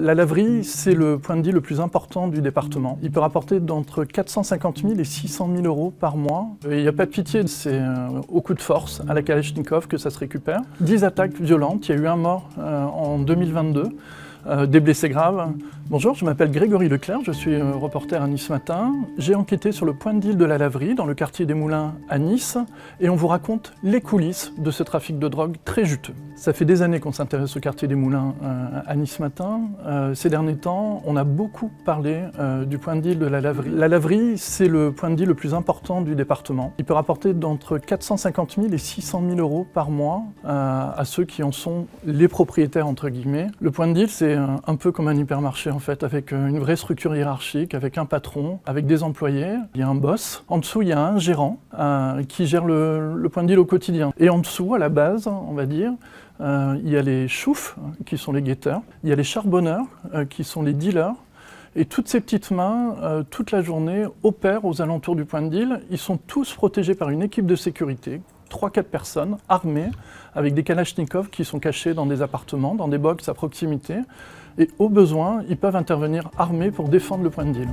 La laverie, c'est le point de deal le plus important du département. Il peut rapporter d'entre 450 000 et 600 000 euros par mois. Il n'y a pas de pitié, c'est au coup de force, à la Kalachnikov, que ça se récupère. 10 attaques violentes, il y a eu un mort en 2022. Des blessés graves. Bonjour, je m'appelle Grégory Leclerc, je suis reporter à Nice Matin. J'ai enquêté sur le point de deal de la laverie dans le quartier des Moulins à Nice et on vous raconte les coulisses de ce trafic de drogue très juteux. Ça fait des années qu'on s'intéresse au quartier des Moulins à Nice Matin. Ces derniers temps, on a beaucoup parlé du point de deal de la laverie. La laverie, c'est le point de deal le plus important du département. Il peut rapporter d'entre 450 000 et 600 000 euros par mois à ceux qui en sont les propriétaires, entre guillemets. Le point de deal, c'est un peu comme un hypermarché en fait, avec une vraie structure hiérarchique, avec un patron, avec des employés. Il y a un boss. En dessous, il y a un gérant qui gère le point de deal au quotidien. Et en dessous, à la base, on va dire, il y a les choufs, qui sont les guetteurs. Il y a les charbonneurs, qui sont les dealers. Et toutes ces petites mains, toute la journée, opèrent aux alentours du point de deal. Ils sont tous protégés par une équipe de sécurité. 3-4 personnes armées avec des kalachnikovs qui sont cachés dans des appartements, dans des box à proximité. Et au besoin, ils peuvent intervenir armés pour défendre le point de deal.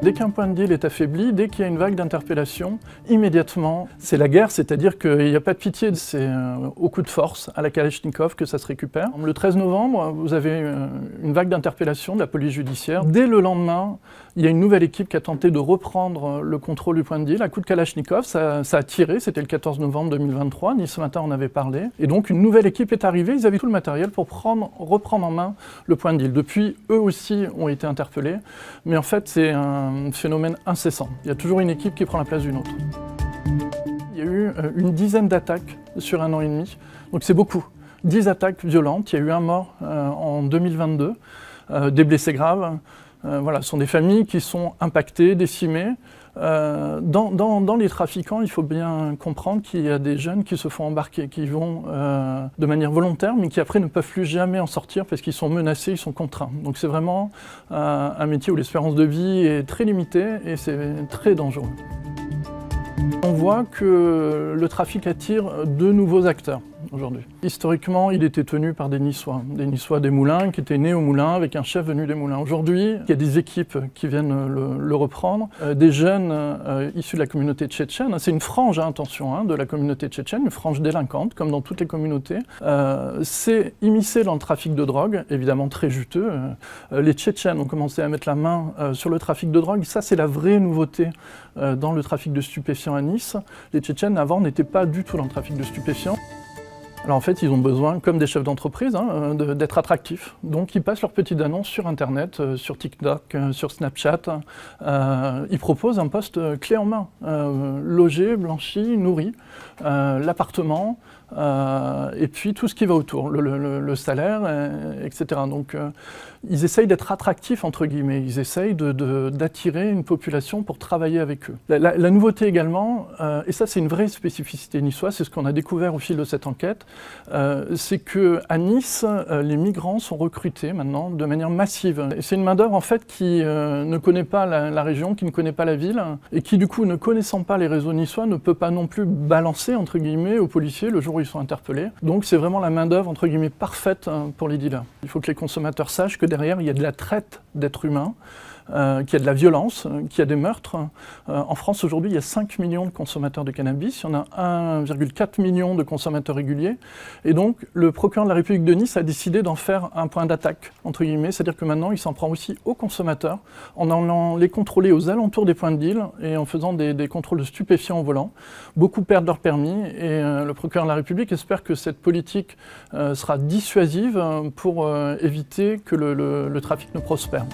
Dès qu'un point de deal est affaibli, dès qu'il y a une vague d'interpellation, immédiatement, c'est la guerre, c'est-à-dire qu'il n'y a pas de pitié, c'est au coup de force, à la Kalachnikov, que ça se récupère. Le 13 novembre, vous avez une vague d'interpellation de la police judiciaire. Dès le lendemain, il y a une nouvelle équipe qui a tenté de reprendre le contrôle du point de deal. À coup de Kalachnikov, ça a tiré, c'était le 14 novembre 2023, Nice Matin en avait parlé. Et donc une nouvelle équipe est arrivée, ils avaient tout le matériel pour reprendre en main le point de deal. Depuis, eux aussi ont été interpellés, mais en fait c'est un phénomène incessant. Il y a toujours une équipe qui prend la place d'une autre. Il y a eu une dizaine d'attaques sur 1 an et demi, donc c'est beaucoup. 10 attaques violentes, il y a eu un mort en 2022, des blessés graves. Voilà, ce sont des familles qui sont impactées, décimées. Dans les trafiquants, il faut bien comprendre qu'il y a des jeunes qui se font embarquer, qui vont de manière volontaire, mais qui après ne peuvent plus jamais en sortir parce qu'ils sont menacés, ils sont contraints. Donc c'est vraiment un métier où l'espérance de vie est très limitée et c'est très dangereux. On voit que le trafic attire de nouveaux acteurs aujourd'hui. Historiquement, il était tenu par des Niçois des Moulins, qui étaient nés aux Moulins avec un chef venu des Moulins. Aujourd'hui, il y a des équipes qui viennent le reprendre, des jeunes issus de la communauté tchétchène. C'est une frange, attention, de la communauté tchétchène, une frange délinquante, comme dans toutes les communautés. C'est immiscé dans le trafic de drogue, évidemment très juteux. Les Tchétchènes ont commencé à mettre la main sur le trafic de drogue. Ça, c'est la vraie nouveauté dans le trafic de stupéfiants à Nice. Les Tchétchènes, avant, n'étaient pas du tout dans le trafic de stupéfiants. Alors en fait, ils ont besoin, comme des chefs d'entreprise, d'être attractifs. Donc ils passent leurs petites annonces sur Internet, sur TikTok, sur Snapchat. Ils proposent un poste clé en main. Logé, blanchi, nourri, l'appartement, et puis tout ce qui va autour, le salaire, etc. Donc ils essayent d'être attractifs, entre guillemets. Ils essayent d'attirer une population pour travailler avec eux. La nouveauté également, et ça c'est une vraie spécificité niçoise, c'est ce qu'on a découvert au fil de cette enquête, c'est qu'à Nice, les migrants sont recrutés maintenant de manière massive. C'est une main-d'œuvre en fait qui ne connaît pas la région, qui ne connaît pas la ville, et qui du coup, ne connaissant pas les réseaux niçois, ne peut pas non plus balancer, entre guillemets, aux policiers le jour où ils sont interpellés. Donc c'est vraiment la main-d'œuvre, entre guillemets, parfaite pour les dealers. Il faut que les consommateurs sachent que derrière, il y a de la traite d'êtres humains, qu'il y a de la violence, qu'il y a des meurtres. En France, aujourd'hui, il y a 5 millions de consommateurs de cannabis, il y en a 1,4 million de consommateurs réguliers. Et donc, le procureur de la République de Nice a décidé d'en faire un point d'attaque, entre guillemets. C'est-à-dire que maintenant, il s'en prend aussi aux consommateurs, en allant les contrôler aux alentours des points de deal et en faisant des contrôles de stupéfiants au volant. Beaucoup perdent leur permis et le procureur de la République espère que cette politique sera dissuasive pour éviter que le trafic ne prospère.